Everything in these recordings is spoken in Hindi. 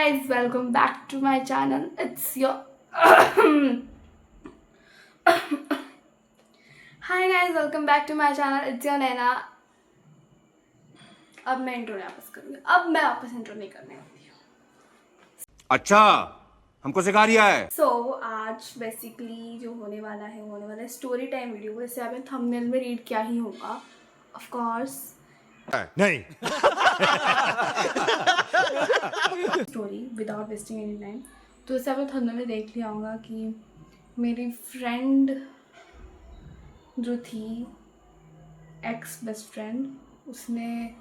guys, welcome back to my channel. It's your Hi guys, welcome back to my channel. It's your Naina. अब मैं इंट्रो वापस करूँगी. अब मैं वापस इंट्रो नहीं करने वाली हूँ. अच्छा, हमको सिखा रिया है. So आज बेसिकली जो होने वाला है स्टोरी टाइम वीडियो. जैसे आपने थंबनेल में रीड किया ही होगा. Of course. नहीं. Story without wasting any time. तो जैसे आपने थंबनेल में देख लिया होगा कि मेरी फ्रेंड जो थी, एक्स बेस्ट फ्रेंड, उसने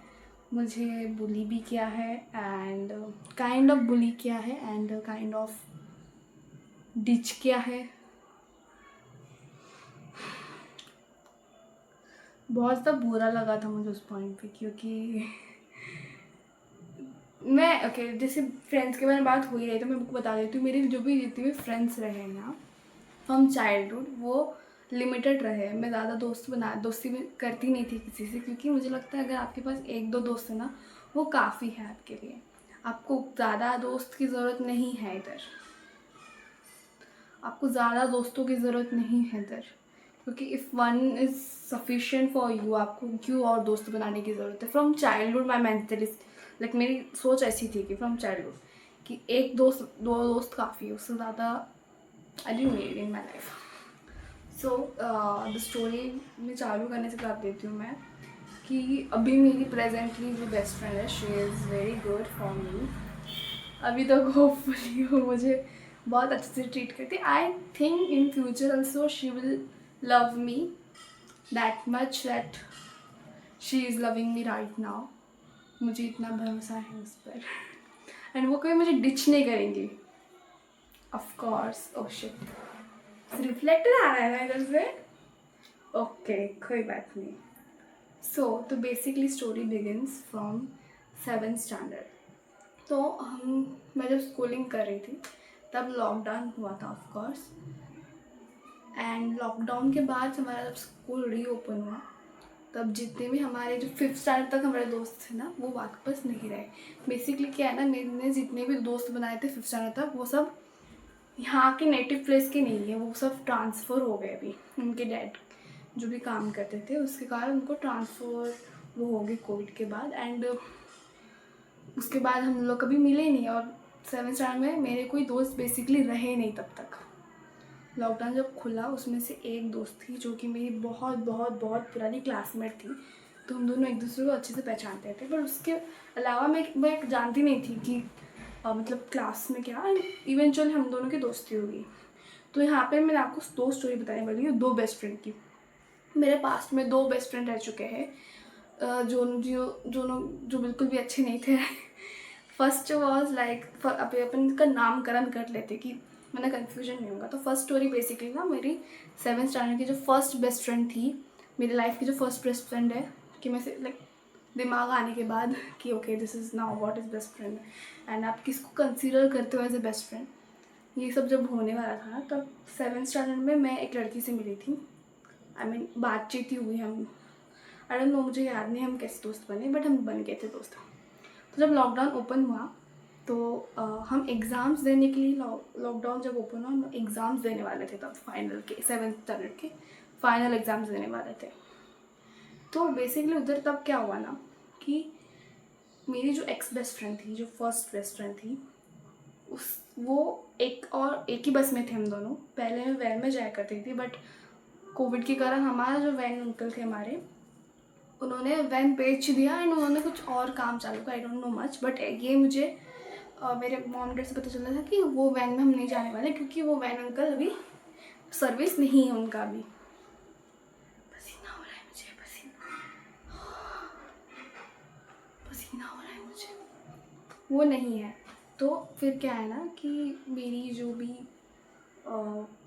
मुझे बुली भी किया है एंड काइंड ऑफ बुली किया है एंड काइंड ऑफ डिच किया है. बहुत ज़्यादा बुरा लगा था मुझे उस पॉइंट पे, क्योंकि मैं जैसे फ्रेंड्स के बारे में बात हो ही रही तो मैं आपको बता देती हूँ. मेरे जो भी जितने भी फ्रेंड्स रहे ना फ्रॉम चाइल्डहुड, वो लिमिटेड रहे. मैं ज़्यादा दोस्ती भी करती नहीं थी किसी से, क्योंकि मुझे लगता है अगर आपके पास एक दो दोस्त है ना, वो काफ़ी है आपके लिए. आपको ज़्यादा दोस्त की ज़रूरत नहीं है इधर. आपको ज़्यादा दोस्तों की ज़रूरत नहीं है इधर, क्योंकि if one is sufficient for you, आपको क्यों और दोस्त बनाने की ज़रूरत है. From childhood my mentalist, like मेरी सोच ऐसी थी कि फ्रॉम चाइल्डहुड कि एक दोस्त दो दोस्त काफ़ी है, उससे ज़्यादा I didn't need in my life. So the story में चालू करने से कर देती हूँ मैं कि अभी मेरी प्रेजेंटली जो बेस्ट फ्रेंड है, she is very good for me. अभी तक होपफुली वो मुझे बहुत अच्छे से ट्रीट करती. I think in future also she will love me that much that she is loving me right now. मुझे इतना भरोसा है उस पर. एंड वो कभी मुझे डिच नहीं करेंगी. Of course. Oh shit, reflector आ रहा है इधर से. ओके, कोई बात नहीं. सो तो basically story begins from 7th standard. तो मैं जब स्कूलिंग कर रही थी तब लॉकडाउन हुआ था ऑफ कोर्स. एंड लॉकडाउन के बाद हमारा जब स्कूल रीओपन हुआ तब जितने भी हमारे जो 5th स्टैंडर्ड तक हमारे दोस्त थे ना, वो वापस नहीं रहे. बेसिकली क्या है ना, मैंने जितने भी दोस्त बनाए थे 5th स्टैंडर्ड तक, वो सब यहाँ के नेटिव प्लेस के नहीं है. वो सब ट्रांसफ़र हो गए. अभी उनके डैड जो भी काम करते थे उसके कारण उनको ट्रांसफ़र वो हो गई कोविड के बाद. एंड उसके बाद हम लोग कभी मिले नहीं. और 7th स्टैंडर्ड में मेरे कोई दोस्त बेसिकली रहे नहीं तब तक. लॉकडाउन जब खुला उसमें से एक दोस्त थी जो कि मेरी बहुत बहुत बहुत पुरानी क्लासमेट थी. तो हम दोनों एक दूसरे को अच्छे से पहचानते थे. पर उसके अलावा मैं जानती नहीं थी कि मतलब क्लास में क्या. इवेंचुअली हम दोनों की दोस्ती हुई. तो यहाँ पे मैं आपको 2 स्टोरी बताने वाली हूँ, 2 बेस्ट फ्रेंड की. मेरे पास्ट में 2 बेस्ट फ्रेंड रह चुके हैं जो बिल्कुल भी अच्छे नहीं थे. फर्स्ट वॉज लाइक अपन का नामकरण कर लेते कि मैंने कन्फ्यूजन नहीं होगा. तो फर्स्ट स्टोरी बेसिकली ना मेरी 7th स्टैंडर्ड की जो फर्स्ट बेस्ट फ्रेंड थी, मेरी लाइफ की जो फर्स्ट बेस्ट फ्रेंड है, कि मैं से लाइक दिमाग आने के बाद कि okay this is now what is best friend and आप किसको कंसीडर करते हो एज ए बेस्ट फ्रेंड, ये सब जब होने वाला था ना, तब 7th स्टैंडर्ड में मैं एक लड़की से मिली थी. आई मीन बातचीत ही हुई. हम आई डोंट नो, मुझे याद नहीं हम कैसे दोस्त बने, बट हम बन गए थे दोस्त. तो जब लॉकडाउन ओपन हुआ तो हम एग्ज़ाम्स देने के लिए, लॉकडाउन जब ओपन हुआ हम एग्ज़ाम्स देने वाले थे तब, फाइनल के 7th स्टैंडर्ड के फाइनल एग्ज़ाम्स देने वाले थे. तो बेसिकली उधर तब क्या हुआ ना कि मेरी जो एक्स बेस्ट फ्रेंड थी, जो फर्स्ट बेस्ट फ्रेंड थी, वो एक ही बस में थे हम दोनों. पहले मैं वैन में जाया करती थी, बट कोविड के कारण हमारा जो वैन अंकल थे हमारे, उन्होंने वैन बेच दिया एंड उन्होंने कुछ और काम चालू किया. आई डोंट नो मच, बट ये मुझे मेरे मॉम डैड से पता चला था कि वो वैन में हम नहीं जाने वाले, क्योंकि वो वैन अंकल अभी सर्विस नहीं है उनका अभी. पसीना हो रहा है मुझे, पसीना हो रहा है मुझे. वो नहीं है. तो फिर क्या है ना कि मेरी जो भी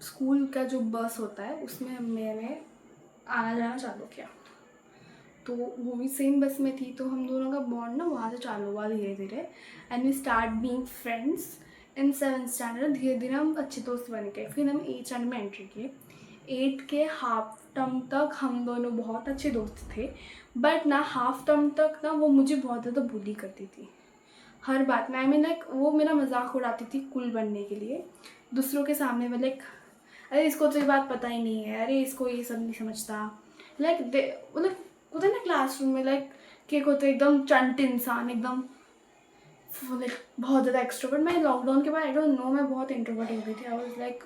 स्कूल का जो बस होता है उसमें मैंने आना जाना चालू किया. तो वो भी सेम बस में थी. तो हम दोनों का बॉन्ड ना वहाँ से चालू हुआ धीरे धीरे. And we start being friends in 7th standard. धीरे धीरे हम अच्छे दोस्त बन गए. फिर हम 8th स्टैंडर्ड में एंट्री किए. 8 के हाफ टर्म तक हम दोनों बहुत अच्छे दोस्त थे. बट ना हाफ टर्म तक ना वो मुझे बहुत ज़्यादा बुली करती थी. हर बात में आई मीन लाइक वो मेरा मजाक उड़ाती थी कूल बनने के लिए दूसरों के सामने में, लाइक अरे इसको तो ये बात पता ही नहीं है, अरे इसको ये सब नहीं समझता, लाइक मतलब होता है ना क्लासरूम में लाइक के को तो एकदम चंट इंसान, एकदम लाइक बहुत ज़्यादा एक्सट्रोवर्ट। मैं लॉकडाउन के बाद आई डोंट नो मैं बहुत इंट्रोवर्ट हो गई थी। आई वाज लाइक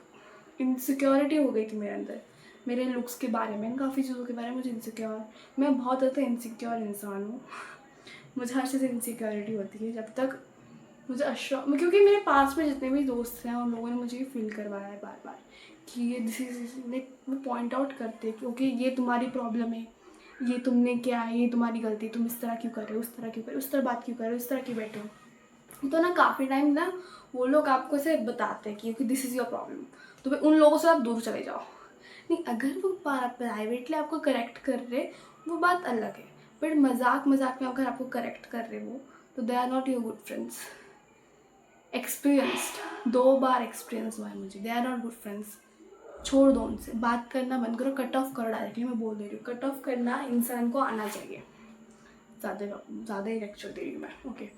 इनसिक्योरिटी हो गई थी मेरे अंदर, मेरे लुक्स के बारे में, काफ़ी चीज़ों के बारे में मुझे इनसिक्योर, मैं बहुत ज़्यादा इनसिक्योर इंसान हूँ। मुझे हर चीज़ इनसिक्योरिटी होती है जब तक मुझे अश्योर, क्योंकि मेरे पास में जितने भी दोस्त हैं उन लोगों ने मुझे ये फील करवाया है बार बार कि ये दिस इज लाइक, वो पॉइंट आउट करते हैं कि ओके ये तुम्हारी प्रॉब्लम है, ये तुमने क्या है, ये तुम्हारी गलती, तुम इस तरह क्यों कर रहे हो, उस तरह क्यों कर रहे हो, उस तरह बात क्यों कर रहे हो, इस तरह क्यों बैठे हो। तो ना काफ़ी टाइम ना वो लोग आपको ऐसे बताते हैं कि दिस इज़ योर प्रॉब्लम, तो भाई उन लोगों से आप दूर चले जाओ। नहीं, अगर वो प्राइवेटली आपको करेक्ट कर रहे वो बात अलग है, बट मजाक मजाक में अगर आपको करेक्ट कर रहे वो, तो they are not your good friends. Experienced, 2 बार एक्सपीरियंस हुआ है मुझे, they are not good friends. छोड़ दो उनसे, बात करना बंद करो, कट ऑफ करो डायरेक्टली। मैं बोल दे रही हूँ, कट ऑफ करना इंसान को आना चाहिए। ज़्यादा ही लेक्चर दे रही हूँ मैं। ओके,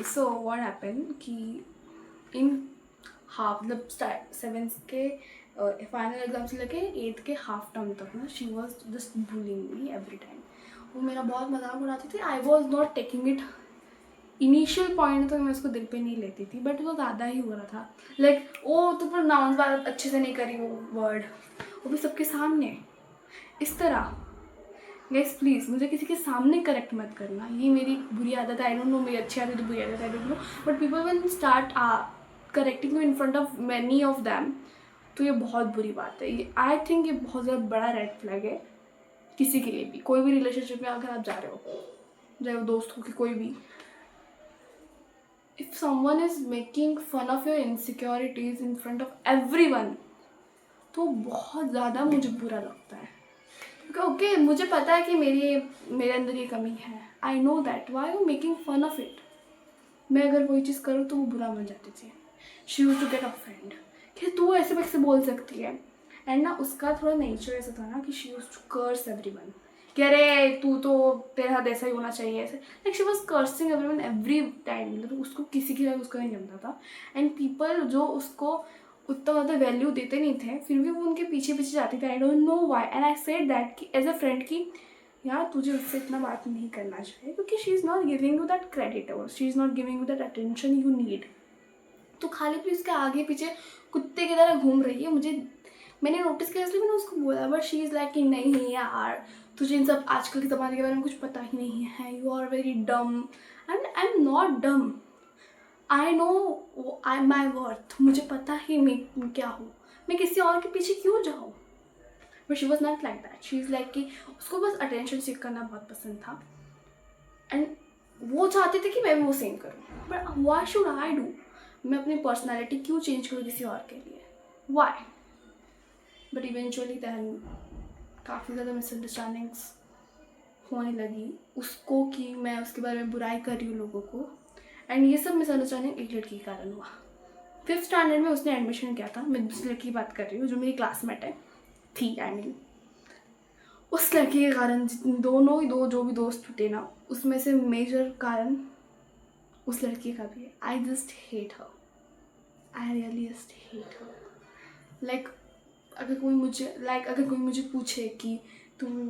सो व्हाट हैपन कि इन हाफ मतलब 7th के फाइनल एग्जाम से लेके 8th के हाफ टर्म तक ना she was just bullying me every time. वो मेरा बहुत मजाक उड़ाती थी। I was not taking it, initial point तो मैं उसको दिल पे नहीं लेती थी, बट वो ज़्यादा ही हो रहा था। लाइक ओ तो प्रोनाउंस बात अच्छे से नहीं करी वो वर्ड, वो भी सबके सामने इस तरह। गाइस प्लीज़ मुझे किसी के सामने करेक्ट मत करना, ये मेरी बुरी आदत है। आई डोंट नो मेरी अच्छी आदत है बुरी आदत, आई don't no, but people will start correcting you in front of many of them, तो ये बहुत बुरी बात है। ये आई थिंक ये बहुत ज़्यादा बड़ा रेड फ्लैग है किसी के लिए भी। कोई भी रिलेशनशिप में अगर आप जा रहे हो, चाहे वो दोस्त हो कि कोई भी, if someone is making fun of your insecurities in front of everyone, तो बहुत ज़्यादा मुझे बुरा लगता है। ओके मुझे पता है कि मेरे अंदर ये कमी है, I know that, why you making fun of it. मैं अगर वही चीज़ करूँ तो वो बुरा मान जाती थी। She used to get offend कि तू ऐसे वैसे बोल सकती है, एंड ना उसका थोड़ा नेचर ऐसा था ना कि she used to curse everyone कि अरे तू तो तेरे साथ ऐसा ही होना चाहिए, ऐसे like she was cursing everyone every time. मतलब उसको किसी की तरह उसका नहीं जमता था, एंड पीपल जो उसको उतना ज़्यादा वैल्यू देते नहीं थे फिर भी वो उनके पीछे पीछे जाती थी। आई don't know why, and I said that कि एज अ फ्रेंड की यार तुझे उससे इतना बात नहीं करना चाहिए, क्योंकि she is not giving you that credit और she is not giving you that attention you need. तो खाली भी उसके आगे पीछे कुत्ते की तरह घूम रही है। मुझे मैंने नोटिस किया इसलिए मैंने उसको बोला, बट शी इज़ लाइक कि नहीं यार तुझे इन सब आजकल के ज़माने के बारे में कुछ पता ही नहीं है, you are very dumb. And I am not dumb, I no I my worth, मुझे पता है मैं क्या हूँ, मैं किसी और के पीछे क्यों जाऊँ। But she was not like that, she is like कि उसको बस अटेंशन सीख करना बहुत पसंद था, एंड वो चाहते थे कि मैं भी वो सेम करूँ। But why should I do, मैं अपनी पर्सनैलिटी क्यों चेंज करूँ किसी और के लिए, वाई। बट इवेंचुअली दैन काफ़ी ज़्यादा मिसअंडरस्टैंडिंग्स होने लगी उसको कि मैं उसके बारे में बुराई कर रही हूँ लोगों को, एंड ये सब मिसअंडरस्टैंडिंग एक लड़की के कारण हुआ। 5th स्टैंडर्ड में उसने एडमिशन किया था, मैं दूसरी लड़की की बात कर रही हूँ जो मेरी क्लासमेट है थी। आई मीन उस लड़की के कारण दोनों ही जो भी दोस्त टूटे ना, उसमें से मेजर कारण उस लड़की का भी है। I just hate her, I really just hate her. Like अगर कोई मुझे पूछे कि तुम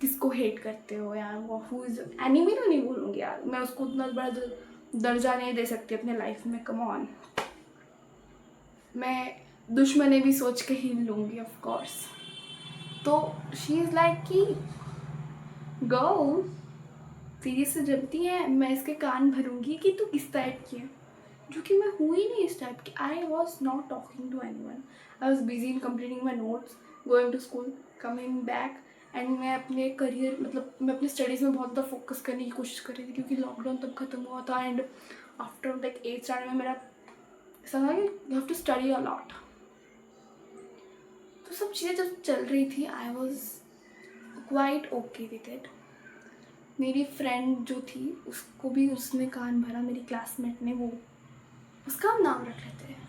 किसको हेट करते हो यार, वो हु इज एनिमी, तो नहीं बोलूँगी यार, मैं उसको उतना बड़ा दर्जा नहीं दे सकती अपने लाइफ में, कम ऑन। मैं दुश्मनी भी सोच के ही लूँगी ऑफ कोर्स। तो शी इज़ लाइक कि गर्ल तेरी से जलती है, मैं इसके कान भरूंगी कि तू किस टाइप की है, जो कि मैं हूँ ही नहीं इस टाइप की। I was not talking to anyone, I was busy in completing my notes, going to school, coming back, and मैं अपने करियर मतलब मैं अपनी स्टडीज़ में बहुत ज़्यादा फोकस करने की कोशिश कर रही थी, क्योंकि लॉकडाउन तब खत्म हुआ था। And after like 8th standard में मेरा ऐसा था कि you have to study a lot. तो सब चीज़ें जब चल रही थी I was quite okay with it. मेरी फ्रेंड जो थी उसको भी उसने कान भरा, मेरी क्लासमेट ने, वो उसका हम नाम रख लेते हैं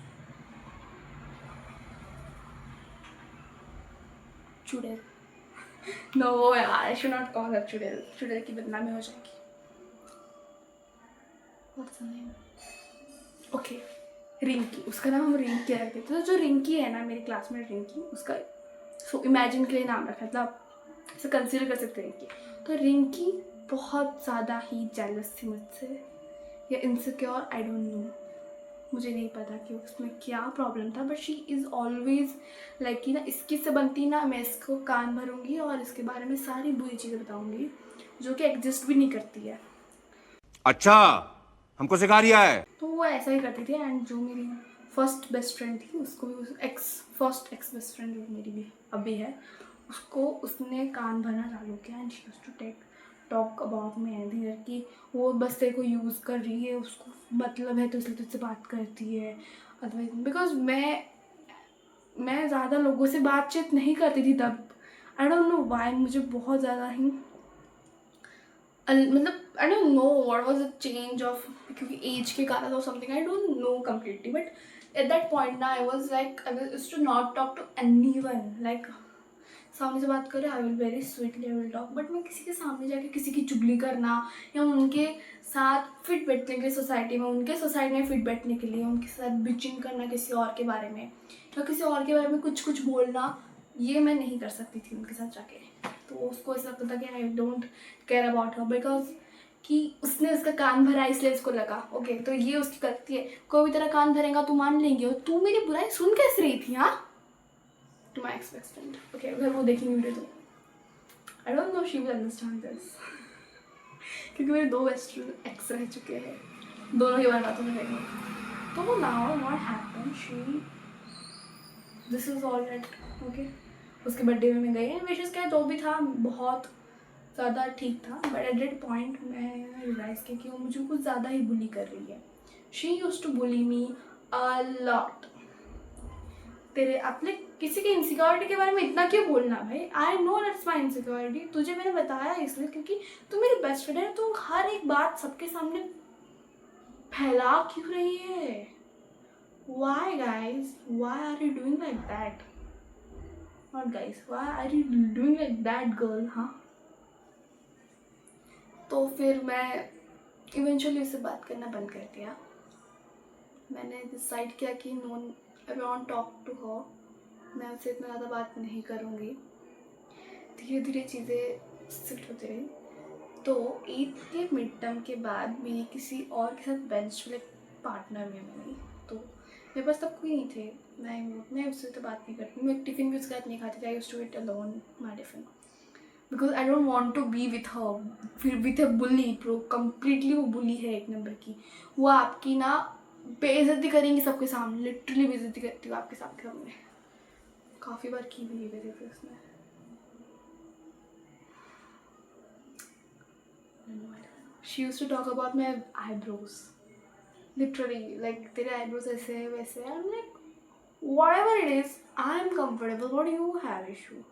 चुड़ैल। नो यार, I should not call her चुड़ैल, चुड़ैल की बदनामी हो जाएगी। व्हाट्स नेम, ओके रिंकी, उसका नाम हम रिंकी रखते थे। तो जो रिंकी है ना मेरी क्लासमेट रिंकी, उसका सो इमेजिन के लिए नाम रखा, मतलब इसे कंसिडर कर सकते हैं रिंकी। तो रिंकी बहुत ज़्यादा ही जेलस थी मुझसे, या इनसिक्योर, आई डोंट नो, मुझे नहीं पता कि उसमें क्या प्रॉब्लम था, but she is always like कि ना इसकी से बनती ना मैं इसको कान भरूंगी और इसके बारे में सारी बुरी चीज़ें बताऊंगी जो कि एग्जिस्ट भी नहीं करती है। अच्छा, हमको सिखा रिया है। तो वो ऐसा ही करती थी। एंड जो मेरी फर्स्ट बेस्ट फ्रेंड थी, उसको भी फर्स्ट एक्स बेस्ट फ्रेंड जो मेरी भी अभी है, उसको उसने कान भरना चालू किया। And she used to talk about me anything, कि वो बस तेरे को यूज़ कर रही है, उसको मतलब है तो इसलिए तुझसे बात करती है। अदरवाइज बिकॉज मैं ज़्यादा लोगों से बातचीत नहीं करती थी तब, आई डोंट नो वाई, मुझे बहुत ज़्यादा ही मतलब I don't know what was the change of, क्योंकि एज के कारण और something, I don't know completely, but at that point ना I was like I used to not talk to anyone, like सामने से बात करें I will very sweetly I will talk, but मैं किसी के सामने जाके किसी की चुगली करना या उनके साथ फिट बैठने के लिए सोसाइटी में, उनके सोसाइटी में फिट बैठने के लिए उनके साथ बिचिंग करना किसी और के बारे में, या किसी और के बारे में कुछ बोलना, ये मैं नहीं कर सकती थी उनके साथ जाके। तो उसको ऐसा लगता था कि आई don't care about her, because कि उसने उसका कान भरा इसलिए उसको लगा ओके तो ये उसकी गलती है। कोई भी तरह कान भरेगा तो मान लेंगे, और तू मेरी बुराई सुन कैसे रही थी? हाँ, to my ex best friend, okay अगर वो देखेंगे वीडियो तो I don't know she will understand this, क्योंकि मेरे 2 बेस्ट फ्रेंड एक्स रह चुके हैं, दोनों ही बार बातों में रहेंगे। तो now what happen, she this is all that okay. उसके बर्थडे में मैं गई एंड विशेष क्या जो भी था बहुत ज़्यादा ठीक था, बट एट दैट पॉइंट मैं रियलाइज़ किया कि वो मुझे कुछ ज़्यादा ही बुली कर रही है। She used to bully me a lot. तेरे अपने किसी की इनसिक्योरिटी के बारे में इतना क्यों बोलना भाई? I know that's my insecurity, तुझे मैंने बताया इसलिए क्योंकि तू मेरी बेस्ट फ्रेंड है, तू हर एक बात सबके सामने फैला क्यों रही है? Why guys? Why are you doing like that? Not guys. Why are you doing like that girl? हाँ, तो फिर मैं इवेंचुअली उससे बात करना बंद कर दिया। मैंने डिसाइड किया कि no I want talk to her, मैं उससे इतना ज़्यादा बात नहीं करूँगी। धीरे धीरे चीज़ें सेट होती रही। तो 8th के मिड टर्म के बाद मेरी किसी और के साथ बेंच में पार्टनर में बनी, तो मेरे पास तब कोई नहीं थे, मैं उससे तो बात नहीं करती, मैं टिफ़िन भी उसके साथ नहीं खाती थी, I used to eat alone my tiffin because I don't want to be with her, फिर with a bully pro, completely वो बुली है एक नंबर की। वो आपकी ना बेइज्जती करेंगी सबके सामने, लिटरली बेइज्जती करती हूँ आपके सामने, काफ़ी बार की भी मेरे थे उसने। She used to talk about my eyebrows. Literally, like तेरे eyebrows ऐसे है वैसे है। I'm like, whatever it is, I'm comfortable. What do you have issue?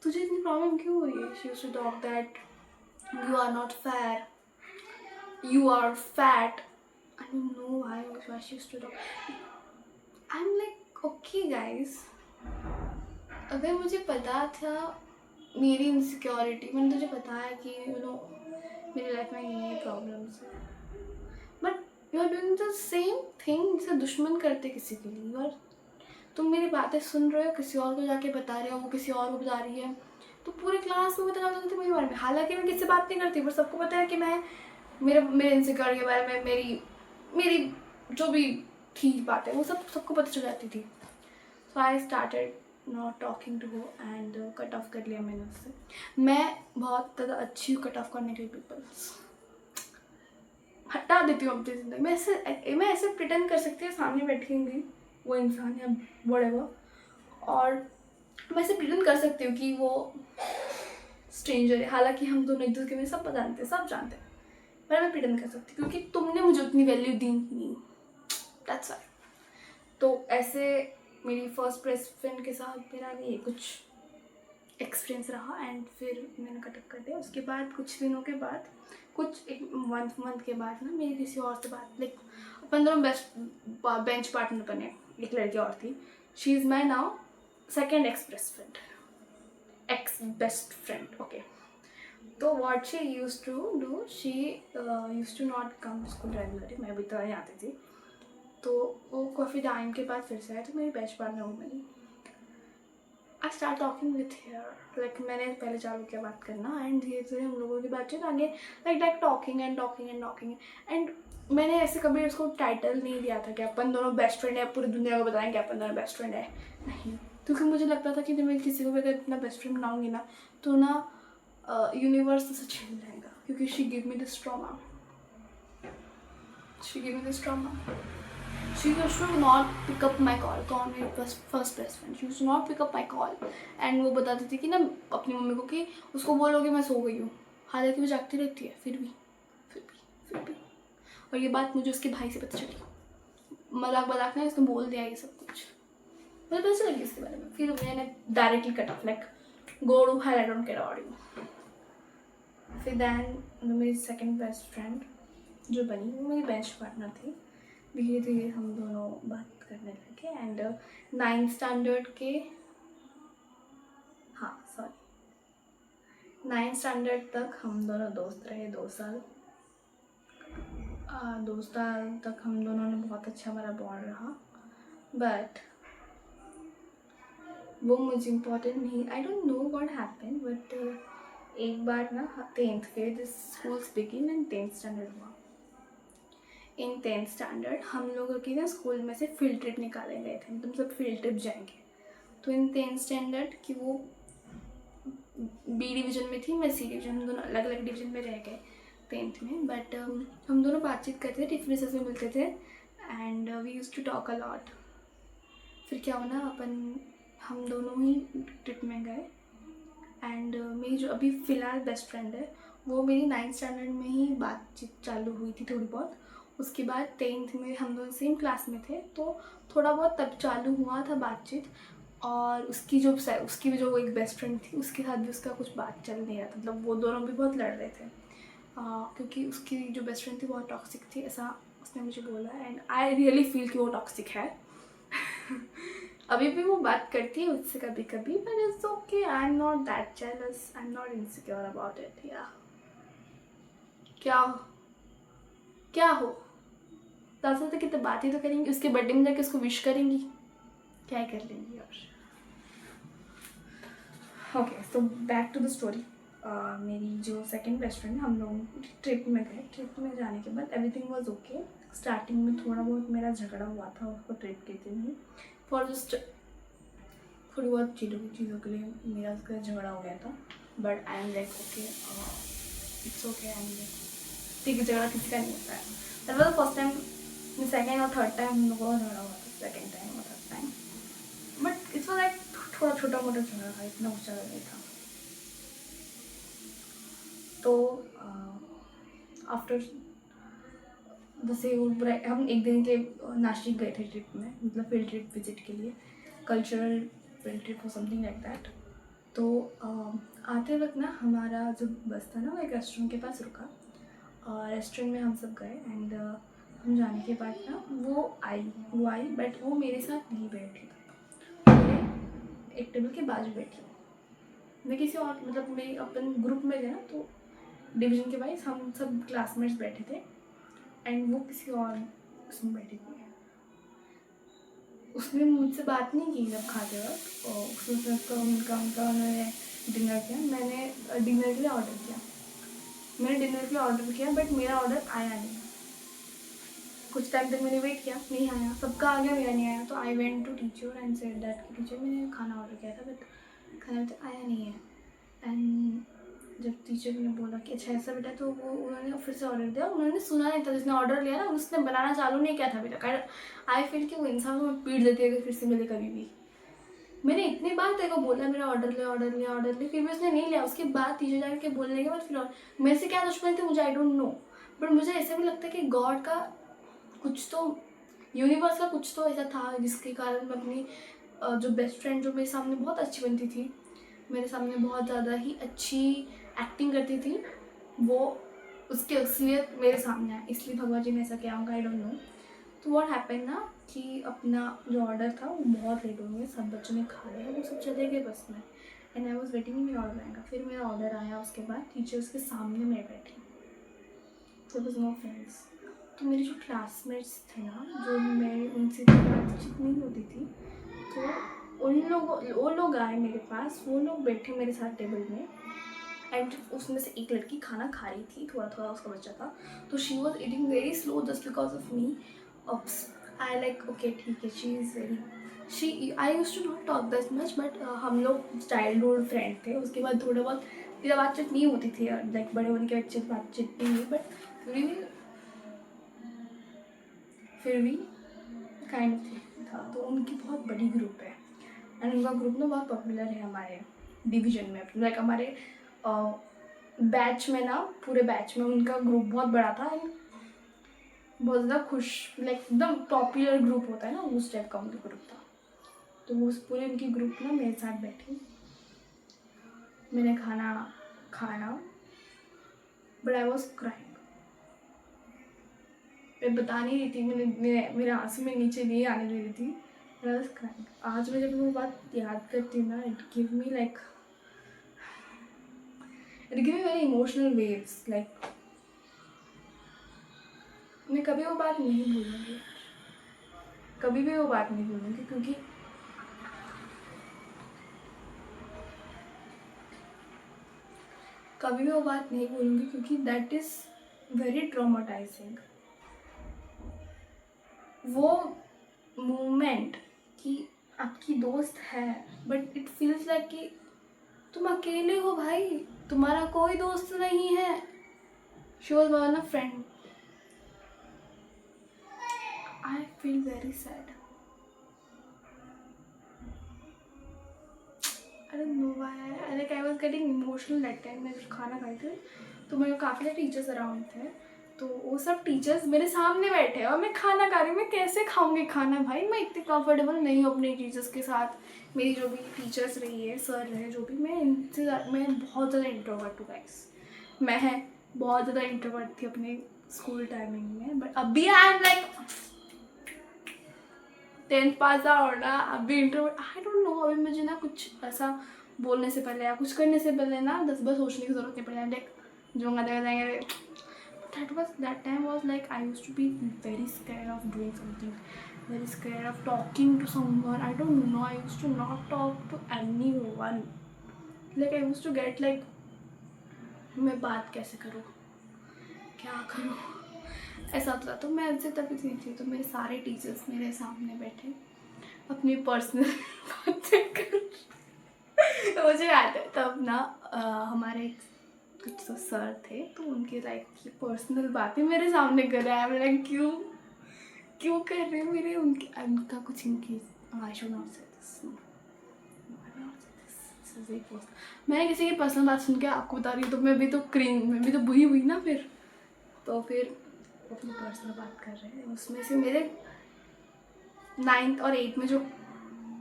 तुझे इतनी प्रॉब्लम क्यों हो रही है? She used to talk that you are not fair, you are fat. I don't know why she used to talk. I'm like, okay guys, अगर मुझे पता था मेरी इनसिक्योरिटी, मैंने तुझे बताया कि यू नो मेरी लाइफ में ये प्रॉब्लम्स है, but you are doing the same thing जिसे दुश्मन करते किसी के लिए, और तुम मेरी बातें सुन रहे हो, किसी और को जाके बता रहे हो, वो किसी और को बता रही है, तो पूरे क्लास में बता रहे थे मेरे बारे में। हालांकि मैं किससे बात नहीं करती, पर सबको पता है कि मैं मेरे इनसिक्योरिटी के बारे में, मेरी जो भी थी बातें वो सबको पता चल जाती थी। So I started not talking to her and cut off कर लिया मैंने उससे। मैं बहुत ज़्यादा अच्छी हूँ कट ऑफ करने के लिए, पीपल्स हटा देती हूँ अपनी ज़िंदगी में। मैं ऐसे प्रिटेंड कर सकती हूँ सामने बैठेंगी वो इंसान या व्हाटएवर, और मैं ऐसे प्रिटेंड कर सकती हूँ कि वो स्ट्रेंजर है, हालांकि हम दोनों एक दूसरे में सब जानते हैं, सब जानते हैं, पर मैं प्रिटेंड कर सकती हूँ क्योंकि तुमने मुझे उतनी वैल्यू दी नहीं। That's why. तो ऐसे मेरी फर्स्ट बेस्ट फ्रेंड के साथ मेरा ये कुछ एक्सपीरियंस रहा एंड फिर मैंने कट अप कर दिया। उसके बाद कुछ दिनों के बाद, कुछ एक मंथ के बाद ना मेरी किसी और से बात, लाइक अपन दोनों बेंच पार्टनर बने, एक लड़की और थी। She is my now second ex best friend, okay. तो what she used to do, she used to not come school regularly, मैं भी तो नहीं आती थी। तो वो काफ़ी टाइम के बाद फिर से आए, तो मेरी बैच पार्टनर हूँ मेरी। I start talking with her, like मैंने पहले चालू किया बात करना, एंड धीरे धीरे हम लोगों की बातचीत आगे like talking and talking and talking. And मैंने ऐसे कभी उसको टाइटल नहीं दिया था कि अपन दोनों बेस्ट फ्रेंड है, पूरी दुनिया को बताएं कि अपन दोनों बेस्ट फ्रेंड है, नहीं। क्योंकि मुझे लगता था कि जब मैं किसी को भी अगर इतना बेस्ट फ्रेंड बनाऊंगी ना, तो ना यूनिवर्स से छीन जाएगा, क्योंकि she give me this trauma, she give me this trauma. She used to not pick up my call. कौन मेरी first best friend, she used to not pick up my call. And वो बताती थी कि ना अपनी मम्मी को कि उसको बोलोगे मैं सो गई हूँ, हालांकि वो जागती रहती है फिर भी। और ये बात मुझे उसके भाई से पता चली, मजाक में उसने बोल दिया ये सब कुछ, मुझे पता लगी इसके बारे में। फिर मैंने directly cut off, like go to hell, I don't care about you. फिर दैन मेरी सेकंड बेस्ट फ्रेंड जो बनी वो मेरी बेंच पार्टनर थी। धीरे धीरे हम दोनों बात करने लगे, एंड 9th स्टैंडर्ड के 9th स्टैंडर्ड तक हम दोनों दोस्त रहे, 2 साल। 2 साल तक हम दोनों ने बहुत अच्छा हमारा बॉन्ड रहा, बट वो मुझे इम्पोर्टेंट नहीं, आई don't know what happen, but एक बार ना 10th के this schools begin and 10th standard हुआ। इन 10th स्टैंडर्ड हम लोगों की ना स्कूल में से फील्ड ट्रिप निकाले गए थे, मतलब सब फील्ड ट्रिप जाएंगे। तो इन 10th स्टैंडर्ड की वो बी डिवीज़न में थी, मैं सी डिवीज़न, हम दोनों अलग अलग डिवीज़न में रह गए 10th में। बट हम दोनों बातचीत करते थे, टिफिन रिसेस में मिलते थे, and we used to talk a lot. फिर क्या हुआ ना, हम दोनों ही ट्रिप में गए, एंड मेरी जो अभी फ़िलहाल बेस्ट फ्रेंड है वो मेरी 9th स्टैंडर्ड में ही बातचीत चालू हुई थी थोड़ी बहुत। उसके बाद 10th में हम दोनों सेम क्लास में थे, तो थोड़ा बहुत तब चालू हुआ था बातचीत। और उसकी भी जो एक बेस्ट फ्रेंड थी, उसके साथ भी उसका कुछ बात चल नहीं रहा था, मतलब वो दोनों भी बहुत लड़ रहे थे, क्योंकि उसकी जो बेस्ट फ्रेंड थी बहुत टॉक्सिक थी, ऐसा उसने मुझे बोला। एंड आई रियली फील कि वो टॉक्सिक है। अभी भी वो बात करती है उससे कभी कभी, but it's okay, I am not that jealous, I am not insecure about it. या क्या हो ज़्यादा से कितने बातें तो करेंगी, उसके बर्थडे में जाके उसको विश करेंगी, क्या कर लेंगी। और okay, so back to the story. मेरी जो सेकंड बेस्ट फ्रेंड, हम लोग ट्रिप में गए। ट्रिप में जाने के बाद एवरीथिंग वाज ओके। स्टार्टिंग में थोड़ा बहुत मेरा झगड़ा हुआ था उसको ट्रिप के दिन ही, फॉर जस्ट थोड़ी बहुत चीज़ों के लिए मेरा उसका झगड़ा हो गया था। But I am like okay, it's okay, I am like ठीक है, झगड़ा किसी का नहीं होता है। That was the first time, second और थर्ड टाइम हम लोगों का झगड़ा हुआ था, सेकेंड टाइम और third time. But it's was like थोड़ा छोटा मोटा झगड़ा था, इतना ऊँचा नहीं था। तो आफ्टर जैसे हम एक दिन के नासिक गए थे ट्रिप में, मतलब फील्ड ट्रिप विजिट के लिए, कल्चरल फील्ड ट्रिप और समथिंग लाइक दैट। तो आते वक्त ना हमारा जो बस था ना वो एक रेस्टोरेंट के पास रुका, और रेस्टोरेंट में हम सब गए, एंड हम जाने के बाद ना वो आई, बट वो मेरे साथ नहीं बैठी, मेरे एक टेबल के बाजू बैठी। मैं किसी और, मतलब मेरी अपन ग्रुप में थे ना, तो डिवीज़न के वाइज हम सब क्लासमेट्स बैठे थे, एंड वो किसी और उसमें बैठी थी। उसने मुझसे बात नहीं की जब खाते वक्त, और उसने उन्होंने डिनर किया। मैंने डिनर के लिए ऑर्डर किया, बट मेरा ऑर्डर आया नहीं। कुछ टाइम तक मैंने वेट किया, नहीं आया, सबका आ गया, मेरा नहीं आया। तो I went to teacher and said that कि टीचर मैंने खाना ऑर्डर किया था, बट खाना तो आया नहीं है। एंड जब टीचर ने बोला कि अच्छा ऐसा बेटा, तो वो उन्होंने फिर से ऑर्डर दिया। उन्होंने सुना नहीं था, जिसने ऑर्डर लिया ना उसने बनाना चालू नहीं किया था अभी तक। आई फील कि वो इंसान को पीट देती है अगर फिर से मिले कभी भी। मैंने इतनी बार तेरे को बोला मेरा ऑर्डर ले, फिर भी उसने नहीं लिया। उसके बाद टीचर जाकर के बोलने के बाद फिर मेरे से क्या दुश्मनी थी मुझे आई डोंट नो, बट मुझे ऐसा भी लगता है कि गॉड का कुछ तो, यूनिवर्स का कुछ तो ऐसा था जिसके कारण मैं अपनी जो बेस्ट फ्रेंड जो मेरे सामने बहुत अच्छी बनती थी, मेरे सामने बहुत ज़्यादा ही अच्छी एक्टिंग करती थी, वो उसकी असलियत मेरे सामने आया, इसलिए भगवान जी ने ऐसा किया होगा, आई डोंट नो। तो व्हाट हैपन ना कि अपना जो ऑर्डर था वो बहुत लेट हो गया, सब बच्चों ने खा लिया, वो सब चले गए बस में। एंड आई वॉज वेटिंग मेरा ऑर्डर आएगा. फिर मेरा ऑर्डर आया, उसके बाद टीचर्स के सामने मैं बैठी. There was no friends. तो मेरे जो क्लासमेट्स थे ना, जो मैं उनसे बातचीत नहीं होती थी, तो वो लोग आए मेरे पास. वो लोग बैठे मेरे साथ टेबल में. एंड उसमें से एक लड़की खाना खा रही थी, थोड़ा थोड़ा उसका बच्चा था. तो she was eating very slow just because of me. I like okay ठीक है, she is very I use to not talk that much, but हम लोग चाइल्डहुड फ्रेंड थे. उसके बाद थोड़ा बहुत मेरा बातचीत नहीं होती थी, लाइक बड़े होने के बच्चे बातचीत नहीं हुई, बट फिर भी काइंड ऑफ था. तो उनकी बहुत बड़ी ग्रुप है एंड उनका ग्रुप ना बहुत पॉपुलर है हमारे डिवीजन में. लाइक हमारे बैच में ना, पूरे बैच में उनका ग्रुप बहुत बड़ा था एंड बहुत ज़्यादा खुश, लाइक एकदम पॉपुलर ग्रुप होता है ना, उस टाइप का उनका ग्रुप था. तो उस पूरे उनकी ग्रुप ना मेरे साथ बैठी. मैंने खाना खाया, बट आई वॉज क्राइंग. मैं बता नहीं रही थी, मेरे आंसू में नीचे नहीं आने दे रही थी. I was crying. आज मैं जब वो बात याद करती हूँ ना, it give me very emotional waves. Like मैं कभी वो बात नहीं भूलूंगी, कभी भी वो बात नहीं भूलूंगी, क्योंकि कभी भी वो बात नहीं भूलूंगी, क्योंकि दैट इज़ वेरी ट्रॉमाटाइजिंग. वो मोमेंट कि आपकी दोस्त है, बट इट फील्स लाइक कि तुम अकेले हो भाई, तुम्हारा कोई दोस्त नहीं है. She was one of friend. I feel very sad. I don't know why, like I was getting emotional that time. मैं जब खाना खाई थी तो मेरे काफ़ी सारे टीचर्स अराउंड थे. तो वो सब टीचर्स मेरे सामने बैठे और मैं खाना खा रही हूँ. मैं कैसे खाऊंगी खाना भाई, मैं इतनी कंफर्टेबल नहीं हूँ अपने टीचर्स के साथ. मेरी जो भी टीचर्स रही है, सर रहे जो भी, मैं बहुत ज़्यादा इंट्रोवर्ट हूँ गाइस. मैं बहुत ज़्यादा इंट्रोवर्ट थी अपने स्कूल टाइमिंग में, बट अभी आई am like 10th pass out ना, अभी इंट्रोवर्ट. आई डोंट नो, अभी मुझे ना कुछ ऐसा बोलने से पहले या कुछ करने से पहले ना 10 बार सोचने की ज़रूरत नहीं पड़ती. लाइक जो देखा जाएंगे. That time was like I used to be very scared of doing something, very scared of talking to someone. I don't know, I used to not talk to anyone. Like I used to get like, मैं बात कैसे करूँ, क्या करूँ, ऐसा होता था. तो मैं उनसे तभी थी. तो मेरे सारे टीचर्स मेरे सामने बैठे अपनी पर्सनल बातें कर. तो मुझे याद है तब ना हमारे कुछ तो सर थे, तो उनके लाइक की पर्सनल बातें मेरे सामने कर रहा है. मैं लाइक क्यों कर रहे हैं मेरे उनका कुछ इनकी. आई शुड नॉट से दिस. मैंने किसी की पर्सनल बात सुन के आपको बता रही हूँ, तो मैं भी तो बुरी हुई ना फिर. तो फिर अपनी पर्सनल बात कर रहे हैं. उसमें से मेरे 9th और 8th में जो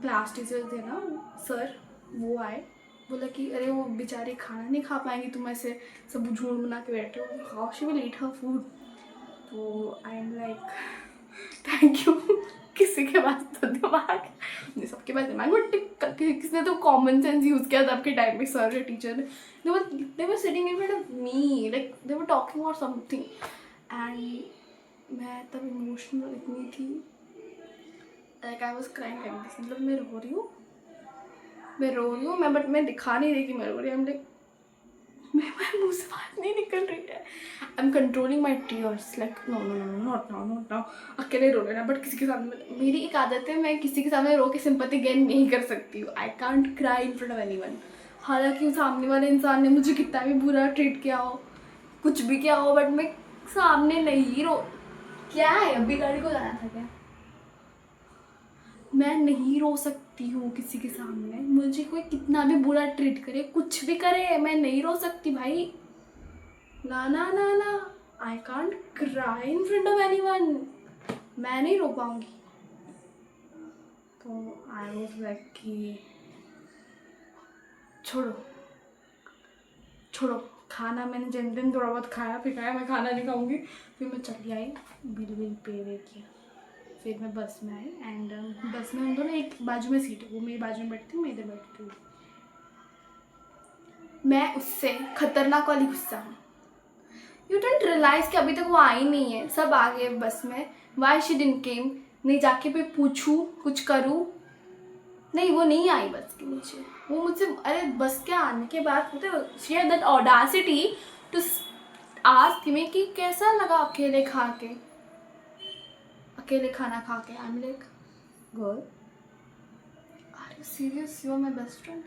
क्लास टीचर थे ना, सर, वो आए. बोला कि अरे वो बेचारी खाना नहीं खा पाएंगी, तुम ऐसे सब झूठ बना के बैठे हो, how she will eat her food. तो I am like thank you. किसी के पास तो दिमाग नहीं, सबके पास दिमाग, बट किसने तो कॉमन सेंस यूज़ किया था आपके टाइम में. सर या टीचर ने, they were sitting in front of me, like they were talking about something. And मैं तब इमोशनल इतनी थी, like I was crying like this. मतलब मैं रो रही हूँ, बट मैं दिखा नहीं रही कि मैं रो रही हूँ. लाइक मेरे मुँह से बात नहीं निकल रही है. I am controlling my tears. Like no, not now. अकेले रो लेना, बट किसी के सामने. मेरी एक आदत है, मैं किसी के सामने रो के सिंपैथी गेन नहीं कर सकती हूँ. I can't cry in front of anyone. हालांकि सामने वाले इंसान ने मुझे कितना भी बुरा ट्रीट किया हो, कुछ भी किया हो, बट मैं सामने नहीं रो. क्या है, अभी गाड़ी को जाना था क्या? मैं नहीं रो सकती हूँ किसी के सामने. मुझे कोई कितना भी बुरा ट्रीट करे, कुछ भी करे, मैं नहीं रो सकती भाई. ना, I can't cry in front of anyone. मैं नहीं रो पाऊंगी. तो आई वाज लाइक कि छोड़ो. खाना मैंने जिन दिन थोड़ा बहुत खाया, मैं खाना नहीं खाऊंगी. फिर मैं चली आई, बिल पे किया. फिर मैं बस में आई एंड बस में हम दोनों एक बाजू में सीट है, वो मेरी बाजू में बैठती हूँ, मैं इधर बैठती हूँ. मैं उससे खतरनाक वाली गुस्सा हूँ। यू डोंट रियलाइज कि अभी तक वो आई नहीं है, सब आ गए बस में। वाई शी डिडंट केम, नहीं जाके भी पूछूँ कुछ करूँ, नहीं वो नहीं आई बस के नीचे। वो मुझसे, अरे बस के आने के बाद she had that audacity to ask me कि कैसा लगा अकेले खा के, अकेले खाना खा के। I am like, girl are you serious, you are my best friend,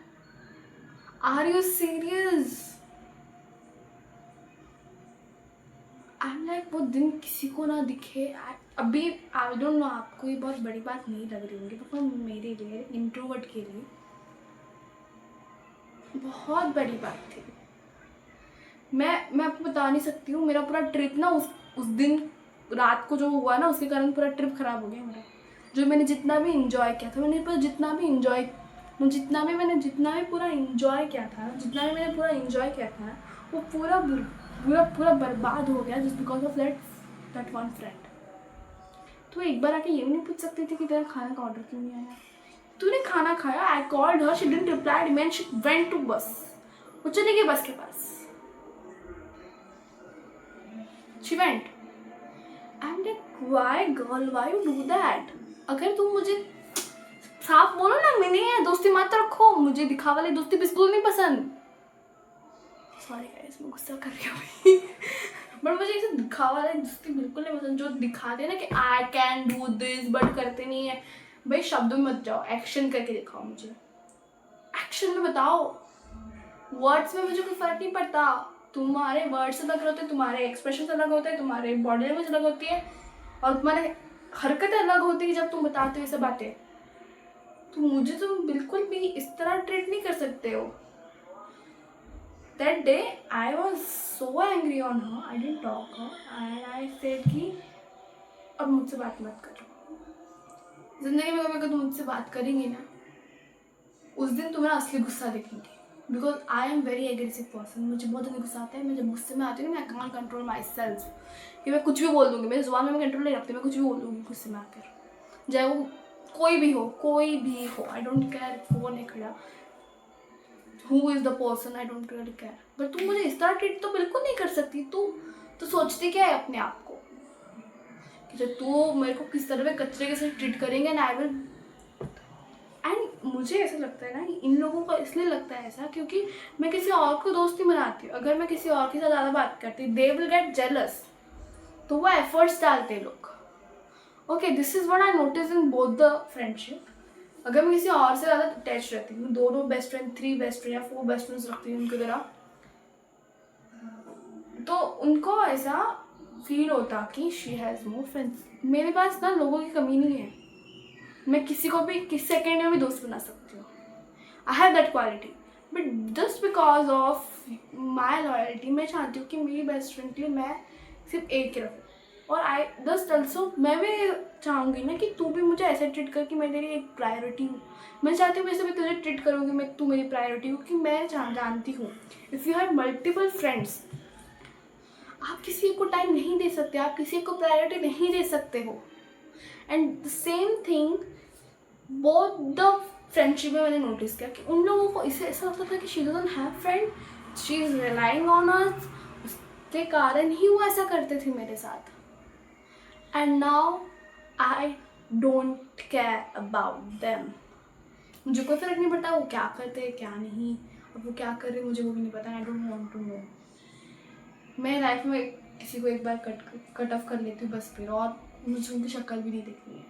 are you serious? I am like, वो दिन किसी को ना दिखे। अभी आई डोंट नो, आपको ये बहुत बड़ी बात नहीं लग रही होंगी, पर मेरे लिए, इंट्रोवर्ट के लिए बहुत बड़ी बात थी। मैं आपको बता नहीं सकती हूँ, मेरा पूरा ट्रिप ना उस दिन रात को जो हुआ ना, उसके कारण पूरा ट्रिप खराब हो गया मेरा। जो मैंने जितना भी इंजॉय किया था, मैंने जितना भी पूरा इंजॉय किया था, वो पूरा बर्बाद हो गया just because of that one friend. तो एक बार आके ये भी नहीं पूछ सकती थी कि तेरा खाना का ऑर्डर क्यों नहीं आया? तूने खाना खाया, I called her, she didn't reply me and she went to bus. वो चली गई बस के पास, she went. I am like, why girl, why you do that? अगर तुम मुझे साफ बोलो ना, मैंने है दोस्ती मत रखो, मुझे दिखा वाली दोस्ती बिल्कुल नहीं पसंद। सॉरी गाइस, मैं गुस्सा कर रही हूँ बट मुझे ऐसे दिखावा वाली दोस्ती बिल्कुल नहीं पसंद, जो दिखाते हैं ना कि I can do this but करते नहीं है। भाई शब्दों में मत जाओ, एक्शन करके दिखाओ मुझे, एक्शन में बताओ। वर्ड्स में मुझे कोई फर्क नहीं पड़ता, तुम्हारे वर्ड्स अलग होते हैं, तुम्हारे एक्सप्रेशन अलग होते हैं, तुम्हारे बॉडी लैंग्वेज अलग होती है, और तुम्हारे हरकतें अलग होती है जब तुम बताते हो ये सब बातें। तो मुझे तुम बिल्कुल भी इस तरह ट्रीट नहीं कर सकते हो। That day I was so angry on her, I didn't talk her and I said कि अब मुझसे बात मत करो। ज़िंदगी में कभी तुम मुझसे बात करेंगी ना, उस दिन तुम्हें असली गुस्सा दिखेंगे, because I am very aggressive person. मुझे बहुत जल्दी गुस्सा आता है, मैं जब गुस्से में आती हूँ ना, I can't control my self, कि मैं कुछ भी बोल दूँगी, मेरे ज़ुबान में मैं कंट्रोल नहीं रखती, मैं कुछ भी बोल दूँगी गुस्से में आकर, चाहे वो कोई भी हो, आई डोंट केयर कौन है खड़ा, who is the person, I don't really care। पर तू मुझे इस तरह ट्रीट तो बिल्कुल नहीं कर सकती। तू तो सोचती क्या है अपने आप को, कि जब तू मेरे को किस तरह के कचरे के साथ ट्रीट करेंगे एंड आई विल। एंड मुझे ऐसा लगता है ना, इन लोगों को इसलिए लगता है ऐसा क्योंकि मैं किसी और को दोस्ती बनाती हूँ। अगर मैं किसी और के साथ ज़्यादा बात करती, दे विल गेट जेलस, तो वो एफर्ट्स डालते लोग। Okay, this is what I notice in both the friendship. अगर मैं किसी और से ज़्यादा अटैच रहती हूँ, 2 बेस्ट फ्रेंड, 3 बेस्ट फ्रेंड या 4 बेस्ट फ्रेंड्स रखती हूँ उनकी तरह, तो उनको ऐसा फील होता कि शी हैज़ मोर फ्रेंड्स। मेरे पास ना लोगों की कमी नहीं है, मैं किसी को भी किस सेकेंड में भी दोस्त बना सकती हूँ। I have that quality, but just because of my loyalty मैं चाहती हूँ कि मेरी बेस्ट फ्रेंड के लिए मैं सिर्फ एक ही रखूँ। और आई जस्ट ऑल्सो, मैं भी चाहूँगी ना कि तू भी मुझे ऐसे ट्रीट कर कि मैं तेरी एक प्रायोरिटी हूँ। मैं चाहती हूँ वैसे भी तुझे ट्रीट करूँगी, मैं तू मेरी प्रायोरिटी हूँ, कि मैं जानती हूँ if you have multiple friends, आप किसी को टाइम नहीं दे सकते, आप किसी को प्रायोरिटी नहीं दे सकते हो। And the same thing both the friendship में मैंने नोटिस किया कि उन लोगों को इससे ऐसा लगता था कि she doesn't have friend, she is relying on us, उसके कारण ही वो ऐसा करते थे मेरे साथ। And now I don't care about them, मुझे कोई फ़र्क नहीं पड़ता वो क्या करते हैं क्या नहीं, अब वो क्या कर रहे हैं मुझे वो भी नहीं पता, I don't want to know. मैं लाइफ में किसी को एक बार कट ऑफ कर लेती हूँ बस, फिर और मुझे उनकी शक्ल भी नहीं देखनी है।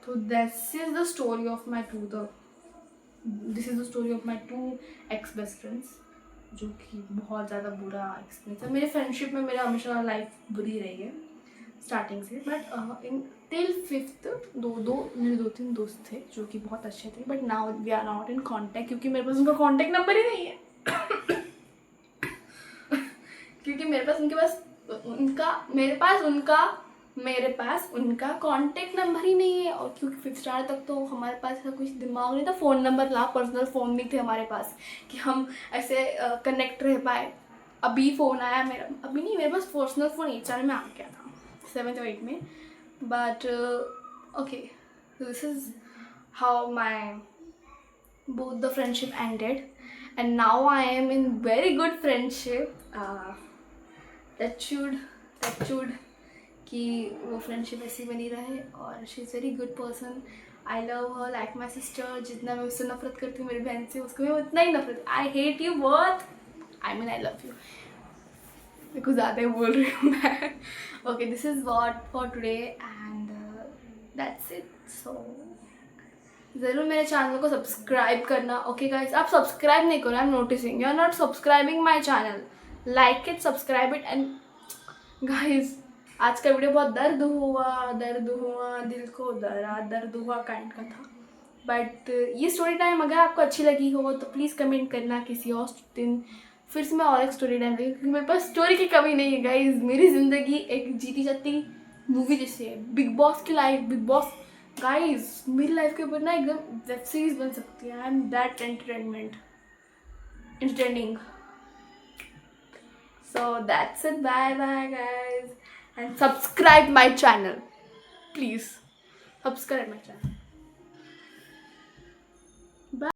तो this is the story of my two ex best friends, जो कि बहुत ज़्यादा बुरा एक्सपीरियंस है। मेरे फ्रेंडशिप में मेरा हमेशा लाइफ बुरी रही है स्टार्टिंग से, बट इन टिल 5th मेरे 2-3 दोस्त थे जो कि बहुत अच्छे थे, but now we are not in contact, क्योंकि मेरे पास उनका कॉन्टैक्ट नंबर ही नहीं है क्योंकि मेरे पास उनका कॉन्टैक्ट नंबर ही नहीं है। और क्योंकि 5th स्टार तक तो हमारे पास ऐसा कुछ दिमाग नहीं था, फ़ोन नंबर ला, पर्सनल फ़ोन नहीं थे हमारे पास कि हम ऐसे कनेक्ट रह पाए। अभी फ़ोन आया मेरा, अभी नहीं, मेरे पास पर्सनल फ़ोन HR में आ गया था 7th or 8th में। But okay, this is how my both the friendship ended। and now I am in very good friendship. Touch wood कि वो फ्रेंडशिप ऐसी बनी रहे और she is very good person. I love her like my sister. जितना मैं उससे नफरत करती हूँ मेरी बहन से, उसको मैं उतना ही नफरत. आई हेट यू बहुत. I mean I love you. कुछ ज़्यादा ही बोल रही हूँ मैं. Okay, this is what for today and that's it. So ज़रूर मेरे चैनल को सब्सक्राइब करना. ओके गाइस, आप सब्सक्राइब नहीं करो. I am noticing you are not subscribing my channel. Like it, subscribe it. And guys, आज का वीडियो बहुत दर्द हुआ, दिल को दर्द हुआ काइंड का था. बट ये स्टोरी टाइम अगर आपको अच्छी लगी हो तो प्लीज़ कमेंट करना. किसी और दिन फिर से मैं और एक स्टोरी टाइम लेगी, क्योंकि मेरे पास स्टोरी की कमी नहीं है गाइज. मेरी ज़िंदगी एक जीती जाती मूवी जैसी है. बिग बॉस की लाइफ, बिग बॉस गाइज, मेरी लाइफ के ऊपर ना एकदम वेब सीरीज बन सकती है. I M that entertaining. So that's it. Bye bye guys, and subscribe my channel. Please subscribe my channel.